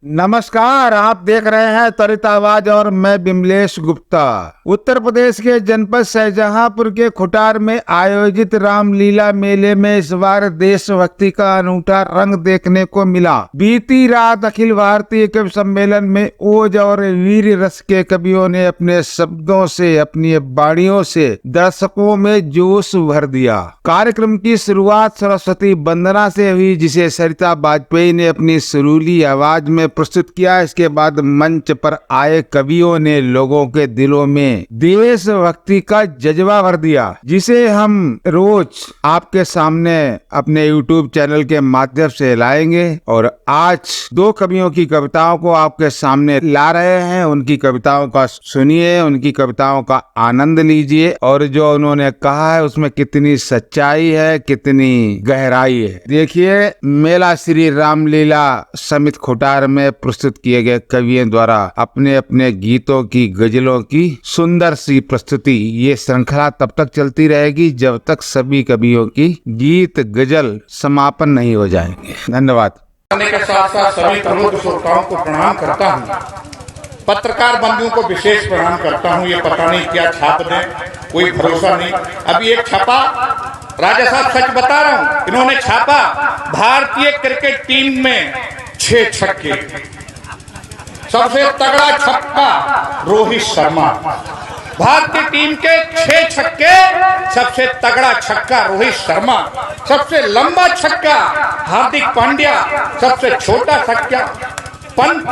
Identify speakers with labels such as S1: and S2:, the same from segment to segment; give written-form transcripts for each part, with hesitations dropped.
S1: नमस्कार, आप देख रहे हैं त्वरित आवाज और मैं विमलेश गुप्ता। उत्तर प्रदेश के जनपद शाहजहांपुर के खुटार में आयोजित रामलीला मेले में इस बार देशभक्ति का अनूठा रंग देखने को मिला। बीती रात अखिल भारतीय कवि सम्मेलन में ओज और वीर रस के कवियों ने अपने शब्दों से, अपनी वाणियों से दर्शकों में जोश भर दिया। कार्यक्रम की शुरुआत सरस्वती वंदना से हुई, जिसे सरिता वाजपेयी ने अपनी सुरीली आवाज में प्रस्तुत किया। इसके बाद मंच पर आए कवियों ने लोगों के दिलों में देशभक्ति का जज्बा भर दिया, जिसे हम रोज आपके सामने अपने YouTube चैनल के माध्यम से लाएंगे। और आज दो कवियों की कविताओं को आपके सामने ला रहे हैं। उनकी कविताओं का सुनिए, उनकी कविताओं का आनंद लीजिए, और जो उन्होंने कहा है उसमें कितनी सच्चाई है, कितनी गहराई है। देखिए, मेला श्री रामलीला समिति खुटार में प्रस्तुत किए गए कवियों द्वारा अपने अपने गीतों की, गजलों की सुंदर सी प्रस्तुति। ये श्रृंखला तब तक चलती रहेगी जब तक सभी कवियों की गीत गजल समापन नहीं हो जाएंगे। धन्यवाद।
S2: के साथ साथ सभी प्रमुख श्रोताओं को प्रणाम करता हूँ, पत्रकार बंधुओं को विशेष प्रणाम करता हूँ। ये पता नहीं क्या छाप दें, कोई भरोसा नहीं। अभी एक छापा, राजा साहब सच बता रहा हूँ, इन्होंने छापा भारतीय क्रिकेट टीम में 6 छक्के, सबसे तगड़ा छक्का रोहित शर्मा। भारतीय टीम के 6 छक्के, सबसे तगड़ा छक्का रोहित शर्मा, सबसे लंबा छक्का हार्दिक पांड्या, सबसे छोटा छक्का पंत।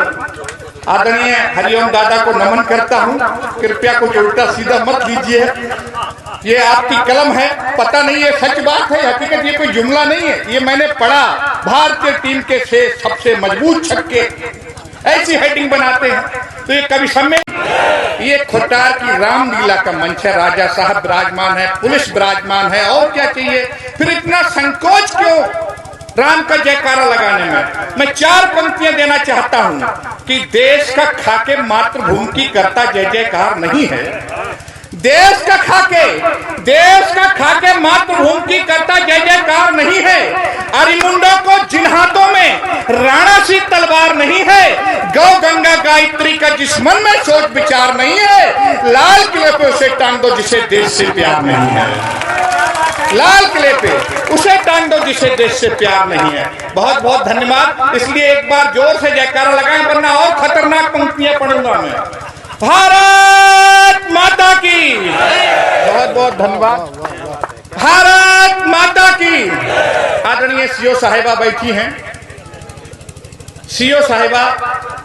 S2: आदरणीय हरिओम दादा को नमन करता हूं, कृपया कुछ उल्टा सीधा मत लीजिए, ये आपकी कलम है, पता नहीं ये सच बात है हकीकत, ये कोई जुमला नहीं है, ये मैंने पढ़ा। भारतीय टीम के 6 सबसे मजबूत छक्के, ऐसी हेडिंग बनाते हैं। तो ये कवि सम्मेलन, ये खुटार की रामलीला का मंच है। राजा साहब विराजमान है, पुलिस विराजमान है, और क्या चाहिए? फिर इतना संकोच क्यों राम का जयकारा लगाने में? मैं 4 पंक्तियां देना चाहता हूं कि देश का खाके मातृभूमि की करता जय जयकार नहीं है, देश का खाके मातृभूमि की करता जय जयकार नहीं है। अरिमुंडों को जिन हाथों में राणा सी तलवार नहीं है, गौ गंगा गायत्री का जिस मन में सोच विचार नहीं है, लाल किले पे उसे टांग दो जिसे देश से प्यार नहीं है, लाल किले पे उसे टांग दो जिसे देश से प्यार नहीं है। बहुत बहुत धन्यवाद। इसलिए एक बार जोर से जयकारा लगाएं, वरना और खतरनाक पंक्तियां पढ़ूंगा मैं। भारत माता की बहुत बहुत धन्यवाद। भारत माता की। आदरणीय सीओ साहिबा बैठी हैं। सीओ साहिबा,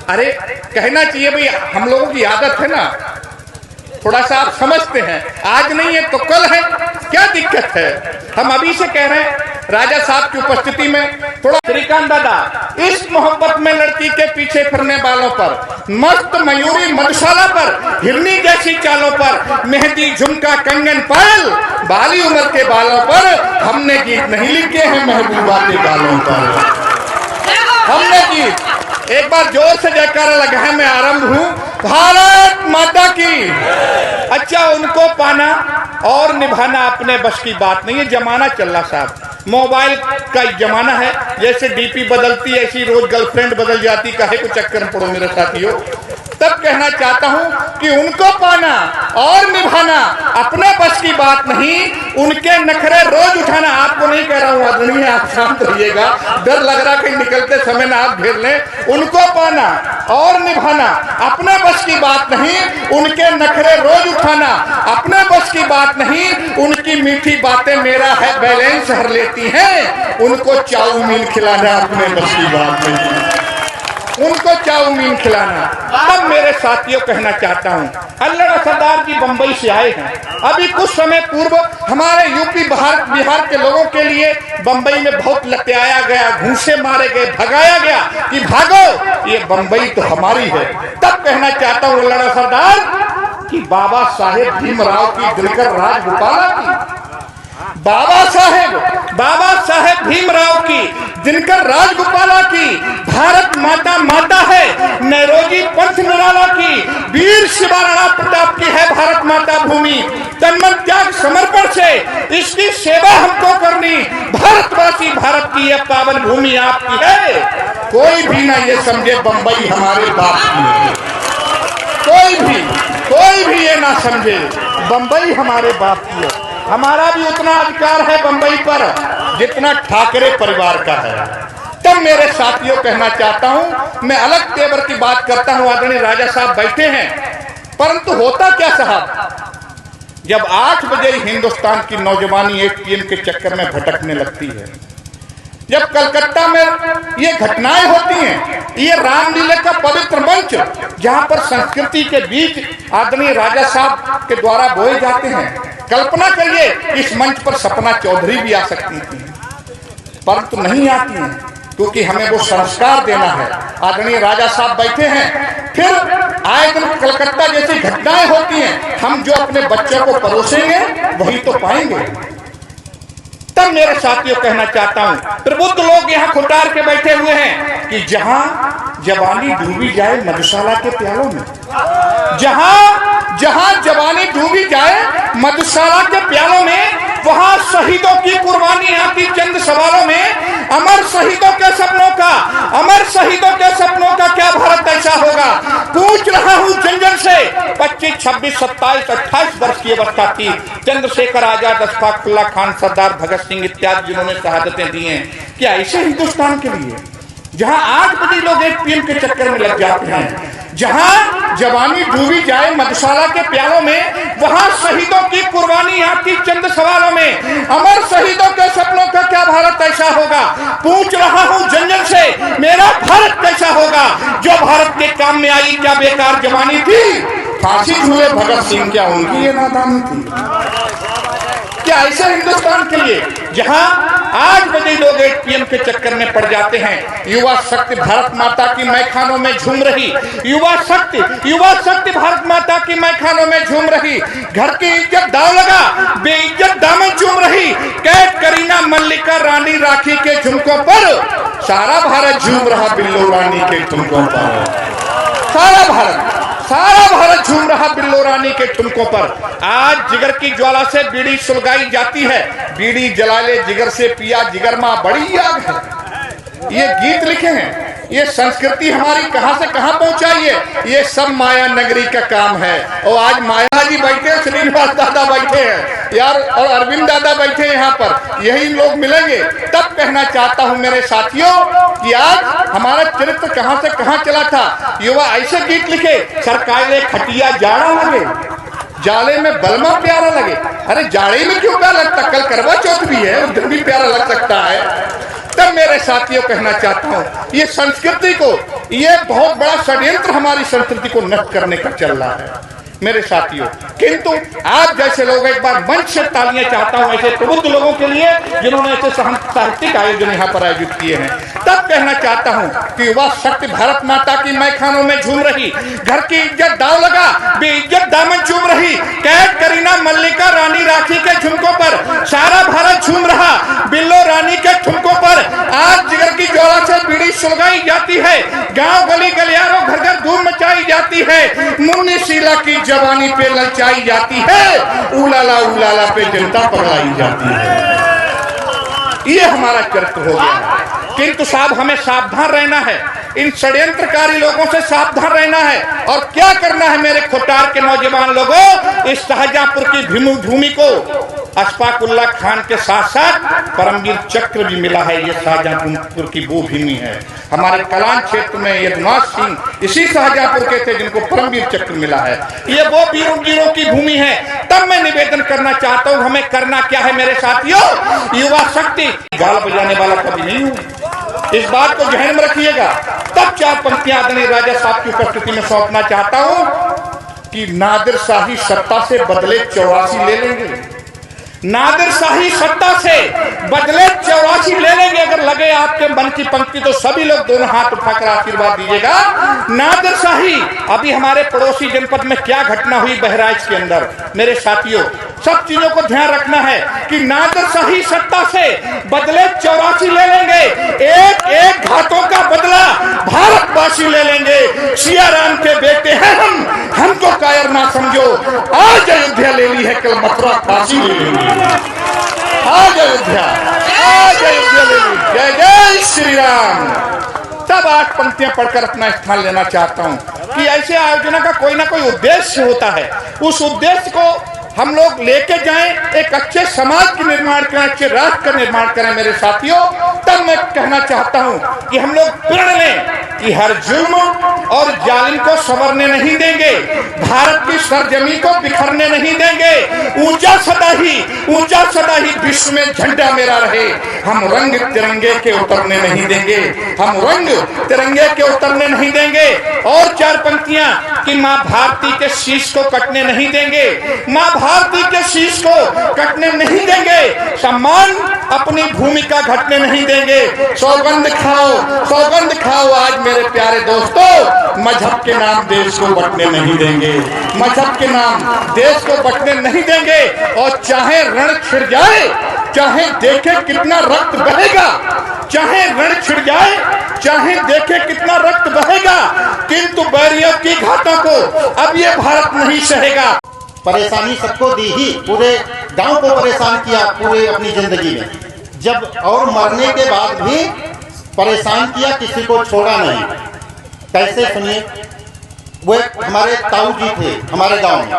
S2: अरे कहना चाहिए भाई, हम लोगों की आदत है ना, थोड़ा सा आप समझते हैं, आज नहीं है तो कल है, क्या दिक्कत है? हम अभी से कह रहे हैं राजा साहब की उपस्थिति में थोड़ा। श्रीकांत दादा, इस मोहब्बत में लड़की के पीछे फिरने वालों पर, मस्त मयूरी मधुशाला पर, हिरनी जैसी चालों पर, मेहंदी झुमका कंगन पायल, बाली उम्र के बालों पर हमने गीत नहीं लिखे हैं, महबूबा के गालों पर हमने गीत। एक बार जोर से जयकारा लगा, मैं आरंभ हूं। भारत माता की। अच्छा, उनको पाना और निभाना अपने बस की बात नहीं है। जमाना चल रहा साहब, मोबाइल का जमाना है, जैसे डीपी बदलती ऐसी रोज गर्लफ्रेंड बदल जाती, काहे को चक्कर में पड़ो मेरे साथियों। तब कहना चाहता हूं कि उनको पाना और निभाना अपने बस की बात नहीं, उनके नखरे रोज उठाना। आपको नहीं कह रहा हूं आदरणीय, आप शांत रहिएगा, डर लग रहा कि निकलते समय ना आप घेर लें। उनको पाना और निभाना अपने बस की बात नहीं, उनके नखरे रोज उठाना अपने बस की बात नहीं, उनकी मीठी बातें मेरा है बैलेंस हर लेती हैं, उनको चाउमीन खिलाना अपने बस की बात नहीं, उनको चाउमीन खिलाना। अब मेरे साथियों कहना चाहता हूँ, अल्लाह सरदार जी बंबई से आए हैं। अभी कुछ समय पूर्व हमारे यूपी बिहार के लोगों के लिए बंबई में बहुत लत्याया गया, घूंसे मारे गए, भगाया गया कि भागो, ये बंबई तो हमारी है। तब कहना चाहता हूँ अल्लाह सरदार कि बाबा साहेब भीमराव की दिनकर राजगोपाला की, बाबा साहेब भीमराव की दिनकर राजगोपाला की, भारत माता माता है, नौरोजी पंथ निराला की, वीर शिवा राणा प्रताप की है भारत माता भूमि। तन्मन त्याग समर्पण से इसकी सेवा हमको करनी। भारतवासी, भारत की यह पावन भूमि आपकी है। कोई भी ना ये समझे बंबई हमारे बाप की है। कोई भी ये ना समझे बंबई हमारे बाप की है। हमारा भी उतना अधिकार है बंबई पर जितना ठाकरे परिवार का है। तब मेरे साथियों कहना चाहता हूं, मैं अलग तेवर की बात करता हूं। आदरणीय राजा साहब बैठे हैं, परंतु होता क्या साहब, जब 8 बजे हिंदुस्तान की नौजवानी एटीएम के चक्कर में भटकने लगती है, जब कलकत्ता में ये घटनाएं होती हैं, ये रामलीला का पवित्र मंच जहां पर संस्कृति के बीज आदरणीय राजा साहब के द्वारा बोए जाते हैं। कल्पना करिए इस मंच पर सपना चौधरी भी आ सकती थी, परंतु नहीं आती हैं, क्योंकि हमें वो संस्कार देना है। आदरणीय राजा साहब बैठे हैं, फिर आए दिन कलकत्ता जैसी घटनाएं होती हैं, हम जो अपने बच्चों को परोसेंगे वही तो पाएंगे। तब मेरे साथियों कहना चाहता हूं, प्रबुद्ध लोग यहाँ खुटार के बैठे हुए हैं कि जहां जवानी डूबी जाए मधुशाला के प्यालों में, जहां जवानी डूबी जाए मधुशाला के प्यालों में, वहां शहीदों की कुर्बानी आती चंद सवालों में। अमर शहीदों के सपनों का क्या भारत ऐसा होगा? पूछ रहा हूं जन जन से। 25, 26, 27, 28 वर्ष की अवस्था थी। चंद्रशेखर आजाद, अशफाक उल्लाह खान, सरदार भगत सिंह इत्यादि जिन्होंने शहादतें दी हैं, क्या ऐसे हिंदुस्तान के लिए जहां 8 बजे लोग एटीएम के चक्कर में लग जाते हैं, जहां जवानी डूबी जाए मधुशाला के प्यालों में, वहां शहीदों की कुर्बानी आती चंद सवालों में। अमर शहीदों के सपनों का क्या भारत ऐसा होगा? पूछ रहा हूं जन जन से, मेरा भारत कैसा होगा? जो भारत के काम में आई क्या बेकार जवानी थी? फांसी झूले भगत सिंह, क्या उनकी ये नादानी थी? क्या ऐसे हिंदुस्तान के लिए जहां 8 बजे लोग एटीएम के चक्कर में पड़ जाते हैं? युवा शक्ति भारत माता की मैखानों में झूम रही, युवा शक्ति भारत माता की मैखानों में झूम रही। घर की इज्जत दाव लगा, बेइज्जत दामन चूम रही। कैद करीना, मल्लिका, रानी राखी के झुमकों पर सारा भारत झूम रहा, बिल्लो रानी के ठुमकों पर सारा भारत झूम रहा बिल्लो रानी के ठुमकों पर। आज जिगर की ज्वाला से बीड़ी सुलगाई जाती है, बीड़ी जला ले जिगर से पिया जिगर मां बड़ी आग है। ये गीत लिखे हैं, ये संस्कृति हमारी कहां से कहां पहुंचाई है, ये सब माया नगरी का काम है। और आज माया जी बैठे हैं, श्रीनिवास दादा बैठे हैं यार, और अरविंद दादा बैठे हैं यहाँ पर, यही लोग मिलेंगे। तब कहना चाहता हूं मेरे साथियों कि आज हमारा चरित्र कहां से कहां चला था। युवा ऐसे गीत लिखे, सरकारे खटिया जाड़ा लगे, जाले में बलमा प्यारा लगे। अरे जाड़े में क्यों प्यारा लगता? कल करवा चौथ भी है, उस दिन भी प्यारा लग सकता है। तब मेरे साथियों कहना चाहता हूं, ये संस्कृति को, ये बहुत बड़ा षड्यंत्र हमारी संस्कृति को नष्ट करने का चल रहा है मेरे साथियों। किंतु आप जैसे लोग, एक बार मंच से तालियां चाहता हूं ऐसे प्रबुद्ध लोगों के लिए जिन्होंने ऐसे साहित्यिक आयोजन यहाँ पर आयोजित किए हैं। तब कहना चाहता हूं कि युवा शक्ति भारत माता की मैखानों में झूम रही, घर की इज्जत दाव लगा, बेइज्जत दामन चूम रही। कैद करीना, मल्लिका, रानी राखी के झुमकों पर सारा भारत झूम रहा, बिल्लो रानी के ठुमकों पर। आज जिगर की ज्वाला से बीड़ी सुलगाई जाती है, गांव गली गलियारों घर घर धूम मचाई जाती है। मुन्नी शीला की जवानी पे ललचाई जाती है, उलाला पे जनता पगलाई जाती है। ये हमारा चरित्र हो गया। किंतु साहब हमें सावधान रहना है, इन षड्यंत्रकारी लोगों से सावधान रहना है। और क्या करना है मेरे खुटार के नौजवान लोगों? इस शाहजहांपुर की भूमि को अशफाक उल्लाह खान के साथ साथ परमवीर चक्र भी मिला है। ये शाहजहांपुर की वो भूमि है। हमारे कलान क्षेत्र में यदुनाथ सिंह इसी शाहजहांपुर के थे जिनको परमवीर चक्र मिला है। ये वो वीरों की भूमि है। तब मैं निवेदन करना चाहता हूँ, हमें करना क्या है मेरे साथियों? युवा शक्ति गाल बजाने वाला कभी नहीं हूँ, इस बात को ध्यान में रखिएगा। तब 4 पंक्तियां आदरणीय राजा साहब की उपस्थिति में सौंपना चाहता हूं कि नादिर शाही सत्ता से बदले 84 ले लेंगे। नादिर शाही सत्ता से बदले 84 ले लेंगे। अगर लगे आपके मन की पंक्ति तो सभी लोग दोनों हाथ उठाकर आशीर्वाद दीजिएगा। नादिर शाही, अभी हमारे पड़ोसी जनपद में क्या घटना हुई बहराइच के अंदर, मेरे साथियों सब चीजों को ध्यान रखना है कि नादिर शाही सत्ता से बदले 84 ले लेंगे। सिया राम के बेटे हैं हमको कायर ना समझो। आज अयोध्या ले ली है, कल मथुरा काशी ले लेंगे। आज अयोध्या ले ली। जय जय श्री राम। तब 8 पंक्तियां पढ़कर अपना स्थान लेना चाहता हूं कि ऐसे आयोजन का कोई ना कोई उद्देश्य होता है। उस उद्देश्य को हम लोग लेके जाएं, एक अच्छे समाज के निर्माण करें, अच्छे राष्ट्र का निर्माण करें मेरे साथियों। तब मैं कहना चाहता हूं कि हम लोग प्रण लें कि हर जुल्म और जालिम को संवरने नहीं देंगे, भारत की सरजमी को बिखरने नहीं देंगे। ऊंचा सदा ही विश्व में झंडा मेरा रहे। हम रंग तिरंगे के उतरने नहीं देंगे, हम रंग तिरंगे के उतरने नहीं देंगे। और 4 पंक्तियां कि मां भारती के शीश को कटने नहीं देंगे, मां भारती के शीश को कटने नहीं देंगे। सम्मान अपनी भूमिका घटने नहीं देंगे। सौगंध खाओ आज मेरे प्यारे दोस्तों, मजहब के नाम देश को बंटने नहीं देंगे, मजहब के नाम देश को बंटने नहीं देंगे। और चाहे रण छिड़ जाए, चाहे देखे कितना रक्त बहेगा, चाहे रण छिड़ जाए, चाहे देखे कितना रक्त बहेगा, किंतु बैरियों की घातों को अब ये भारत नहीं सहेगा।
S3: परेशानी सबको दी ही, पूरे गांव को परेशान किया पूरे अपनी जिंदगी में। जब और मरने के बाद भी परेशान किया, किसी को छोड़ा नहीं। कैसे सुनिए, वो हमारे ताऊ जी थे हमारे गांव में,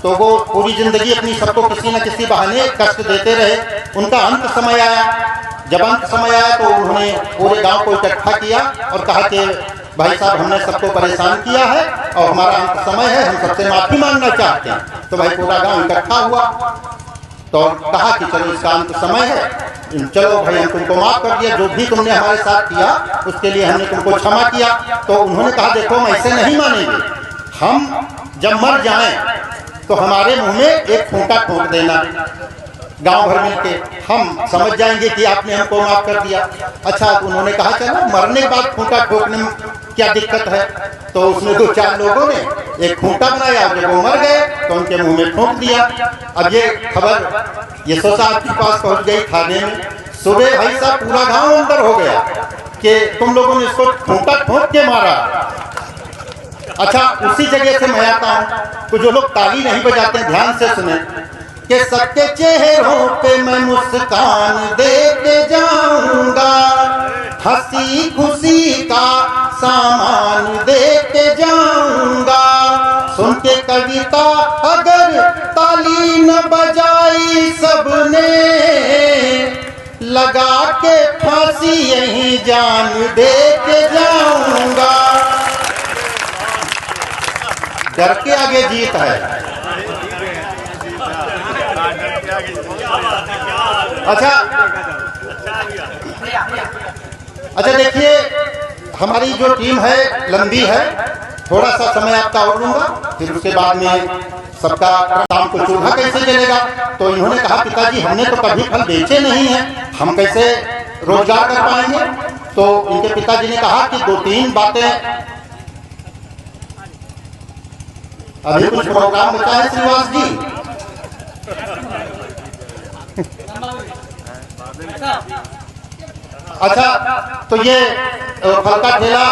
S3: तो वो पूरी जिंदगी अपनी सबको किसी न किसी बहाने कष्ट देते रहे। उनका अंत समय आया। जब अंत समय आया तो उन्होंने पूरे गांव को इकट्ठा किया और कहा कि भाई साहब, हमने सबको परेशान किया है और हमारा अंत समय है, हम सबसे माफी मांगना चाहते हैं। तो भाई पूरा गांव इकट्ठा हुआ तो कहा कि चलो इसका अंत समय है, चलो भाई हम तुमको माफ कर दिया, जो भी तुमने हमारे साथ किया उसके लिए हमने तुमको क्षमा किया। तो उन्होंने कहा देखो हम ऐसे नहीं मानेंगे, हम जब मर जाएं तो हमारे मुंह में एक खूंटा ठोक देना, गांव भर मिलके हम समझ जाएंगे कि आपने हमको माफ कर दिया। अच्छा, तो उन्होंने कहा चलो मरने के बाद खूंटा ठोकने में क्या दिक्कत है। तो उसमें 2-4 लोगों ने एक खूंटा बनाया, जब वो मर गए तो उनके मुंह में ठोक दिया। अब ये खबर ये सोचा आपके पास पहुंच गई थाने में। सुबह भाई साहब पूरा गांव अंदर हो गया कि तुम लोगों ने इसको खूंटा ठोक के मारा। अच्छा, उसी जगह से मैं आता हूँ तो जो लोग ताली नहीं बजाते ध्यान से सुने कि सबके चेहरों पे मैं मुस्कान देके जाऊंगा, हंसी खुशी का सामान देके जाऊंगा। सुन के कविता अगर ताली न बजाई सबने, लगा के फांसी यहीं जान देके जाऊंगा। डर के आगे जीत है। अच्छा देखिए, हमारी जो टीम है लंबी है, थोड़ा सा समय आपका और लूंगा, फिर उसके बाद में सबका काम को चूल्हा कैसे जलेगा। तो इन्होंने कहा पिताजी हमने तो कभी फल बेचे नहीं है, हम कैसे रोजगार कर पाएंगे। तो इनके पिताजी ने कहा कि 2-3 बातें, अभी कुछ प्रोग्राम बचा है श्रीवास जी। अच्छा, तो ये फल का ठेला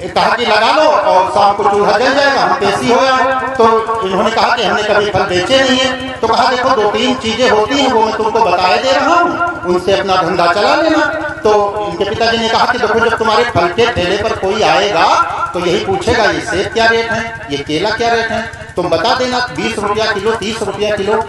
S3: कहा कि लगा लो और शाम को चूल्हा जल जाएगा, हम पेशी हो जाए। तो इन्होंने कहा कि हमने कभी फल बेचे नहीं है। तो कहा देखो 2-3 चीजें होती हैं, वो मैं तुमको बताए दे रहा हूँ, उनसे अपना धंधा चला लेना। तो इनके पिताजी ने कहा कि देखो जब तुम्हारे फल के ठेले पर कोई आएगा तो यही पूछेगा ये सेब क्या रेट है, ये केला क्या रेट है, तुम बता देना 20 रुपया किलो, 30 रुपया किलो।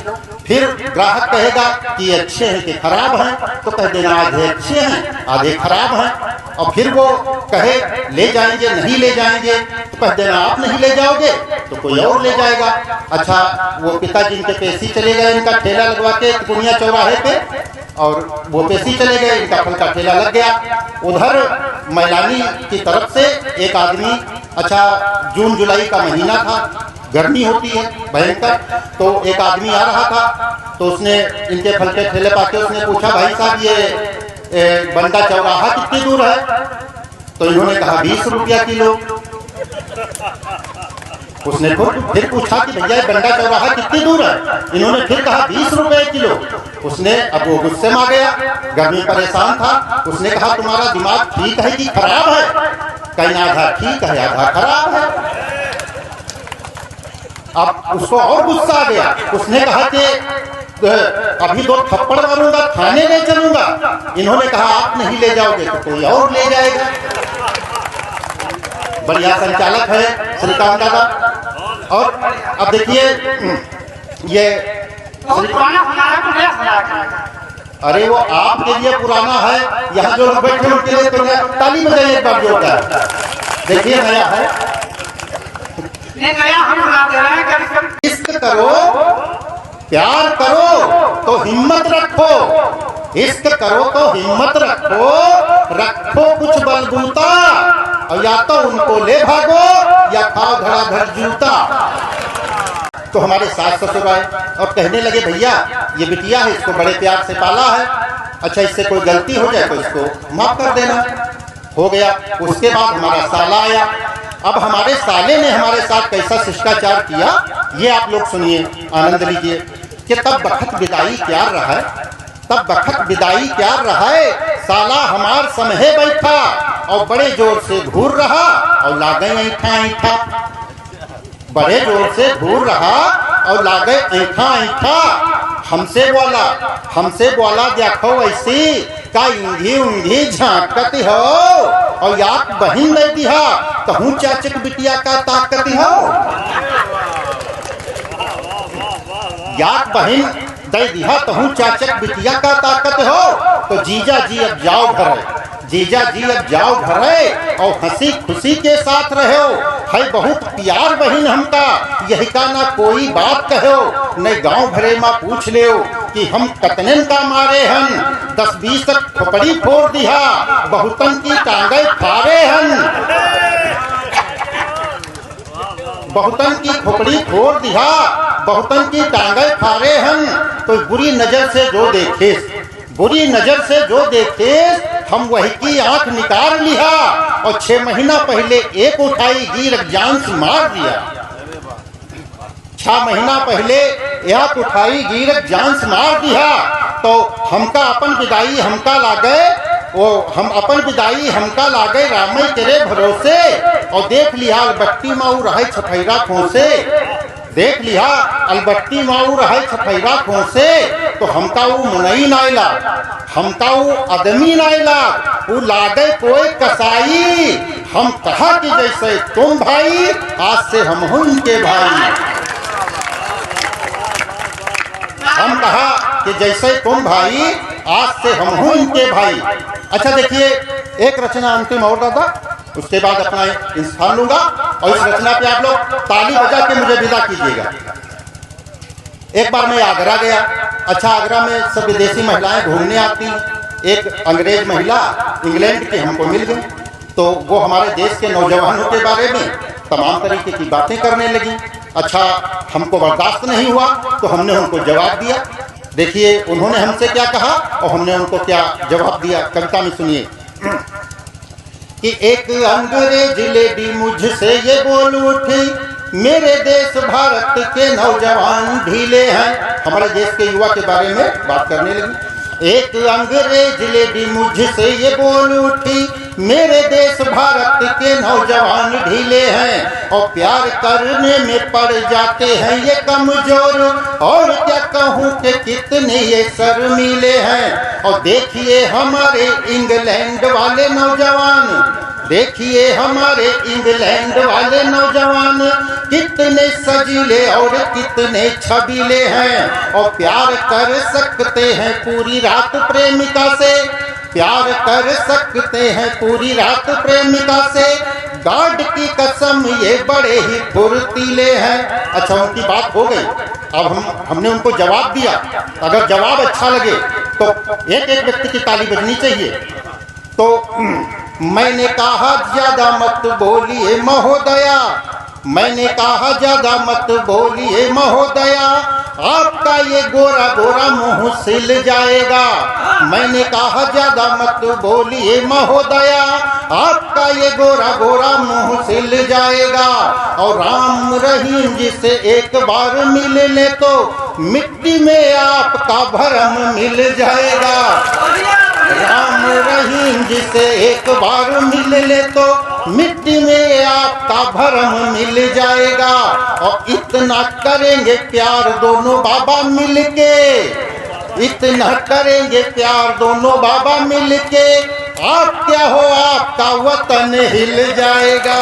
S3: फिर ग्राहक कहेगा कि अच्छे हैं कि खराब हैं, तो कह देना आधे अच्छे हैं आधे खराब हैं। और फिर वो कहे ले जाएंगे नहीं ले जाएंगे, तो कह देना आप नहीं ले जाओगे तो कोई और ले जाएगा। अच्छा, वो पिताजी इनके पेशी चले गए, इनका ठेला लगवा के पुनिया चौराहे पे, और वो पेशी चले गए, इनका फल का ठेला लग गया। उधर मैलानी की तरफ से एक आदमी, अच्छा जून जुलाई का महीना था, गर्मी होती है भयंकर, तो एक आदमी आ रहा था। तो उसने इनके फल के ठेले पाके उसने पूछा भाई साहब ये बंदा चौराहा कितनी दूर है। तो इन्होंने कहा 20 रुपया किलो। उसने फिर पूछा कि भैया बंदा चौराहा कितनी दूर है। इन्होंने फिर कहा 20 रुपए किलो। उसने, अब वो गुस्से में आ गया, गर्मी परेशान था, उसने कहा तुम्हारा दिमाग ठीक है कि खराब है। कहीं आधा ठीक है आधा खराब है। अब उसको और गुस्सा आ गया, उसने कहा कि अभी 2 थप्पड़ मारूंगा, थाने ले चलूंगा। इन्होंने कहा आप नहीं ले जाओगे तो कोई और ले जाएगा। बढ़िया संचालक है श्रीकांत दादा। और अब देखिए ये अरे वो आपके लिए पुराना है, यहाँ जो लोग बैठे उनके लिए तो ताली बजाइए एक बार जोरदार। देखिए नया है, इश्क करो प्यार करो तो हिम्मत रखो, इश्क करो तो हिम्मत रखो, रखो कुछ बलबूता, और या तो उनको ले भागो या खाओ धड़ाधड़ जूता। तो हमारे सास ससुर आए और कहने लगे भैया ये बिटिया है, इसको बड़े प्यार से पाला है, अच्छा इससे कोई गलती हो जाए तो इसको माफ कर देना। हो गया। उसके बाद हमारा साला आया। अब हमारे साले ने हमारे साथ कैसा शिष्टाचार किया ये आप लोग सुनिए, आनंद लीजिए। कि तब बखत विदाई प्यार रहा है, तब बखत विदाई प्यार रहा है, साला हमार समहे बैठा और बड़े जोर से घूर रहा और लागे ऐठा ऐठा, बड़े जोर से घूर रहा और लागे ऐठा ऐठा। हमसे बोला देखो ऐसी का ऊंधी ऊंधी झांकत हो, और याद बहिन नहीं दिया तो हूँ चाचक बिटिया का ताकत हो। याद बहिन दे दिया तो हूँ चाचक बिटिया का ताकत हो। तो जीजा जी अब जाओ घर, जीजा जी अब जाओ घर और हंसी खुशी के साथ रहो। है बहुत प्यार बहिन हमका, यही का ना कोई बात कहो, नहीं गांव भरे माँ पूछ ले कि हम कतने का मारे हन, 10-20 तक खोपड़ी फोड़ दिया, बहुतन की टांगे फाड़े हन, बहुतन की खोपड़ी फोड़ दिया, बहुतन की टांगे फाड़े हन। तो बुरी नजर से जो देखे, बुरी नजर से जो देखे, हम वही की आंख निकाल लिया और 6 महीना पहले एक उठाई गिर जान से मार दिया। 6 महीना पहले एक उठाई गिर जान से मार दिया। तो हमका अपन विदाई हमका लागे, वो हम अपन विदाई हमका लागे रामई तेरे भरोसे। और देख लिया अलबट्टी माऊ रहे छफैरा खोसे, देख लिया अलबट्टी माऊ रहे छफैरा खोसे। तो हमका वो मुनई नाइला, हमका वो आदमी नाइला, वो लागे कोई कसाई। हम कहा कि जैसे तुम भाई आज से हम हूं उनके भाई, हम कहा कि जैसे तुम भाई आज से हम हूं इनके भाई। अच्छा देखिए एक रचना अंतिम और दादा, उसके बाद अपना इंसान लूंगा और इस रचना पे आप लोग ताली बजा के मुझे विदा कीजिएगा। एक बार मैं आगरा गया। अच्छा आगरा में सब विदेशी महिलाएं घूमने आती। एक अंग्रेज महिला इंग्लैंड की हमको मिल गई, तो वो हमारे देश के नौजवानों के बारे में तमाम तरीके की बातें करने लगी। अच्छा हमको बर्दाश्त नहीं हुआ तो हमने उनको जवाब दिया। देखिए उन्होंने हमसे क्या कहा और हमने उनको क्या जवाब दिया, कविता में सुनिए। कि एक अंग्रेज लेडी मुझसे ये बोल उठी, मेरे देश भारत के नौजवान ढीले हैं। हमारे देश के युवा के बारे में बात करने लगी। एक अंग्रेज लेडी मुझसे ये बोल उठी, मेरे देश भारत के नौजवान ढीले हैं और प्यार करने में पड़ जाते हैं ये कमजोर, और क्या कहूँ कि कितने ये शर्मीले हैं। और देखिए हमारे इंग्लैंड वाले नौजवान, देखिए हमारे इंग्लैंड वाले नौजवान कितने सजीले और कितने छबीले हैं, और प्यार कर सकते हैं पूरी रात प्रेमिका से, प्यार कर सकते हैं पूरी रात प्रेमिका से। गॉड की कसम ये बड़े ही फुर्तीले हैं। अच्छा उनकी बात हो गई, अब हमने उनको जवाब दिया। अगर जवाब अच्छा लगे तो एक एक व्यक्ति की ताली बजनी चाहिए। तो मैंने कहा ज्यादा मत बोलिए महोदया, मैंने कहा ज्यादा मत बोलिए महोदया, आपका ये गोरा गोरा मुंह सिल जाएगा। मैंने कहा ज्यादा मत बोलिए महोदया, आपका ये गोरा गोरा मुंह सिल जाएगा। और राम रहीम जी से एक बार मिल ले तो मिट्टी में आपका भरम मिल जाएगा। राम रहीम जी से एक बार मिल ले तो मिट्टी में आपका भरम मिल जाएगा। और इतना करेंगे प्यार दोनों बाबा मिलके, इतना करेंगे प्यार दोनों बाबा मिलके, आप क्या हो आपका वतन हिल जाएगा।